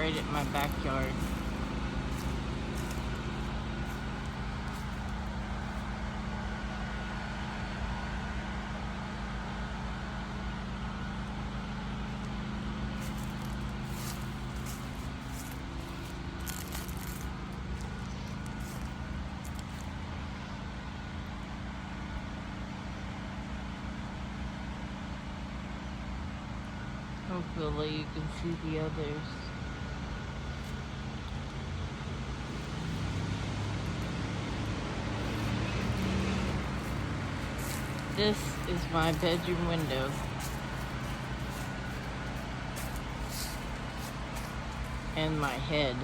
right at my backyard. Hopefully you can see the others. This is my bedroom window. And my head.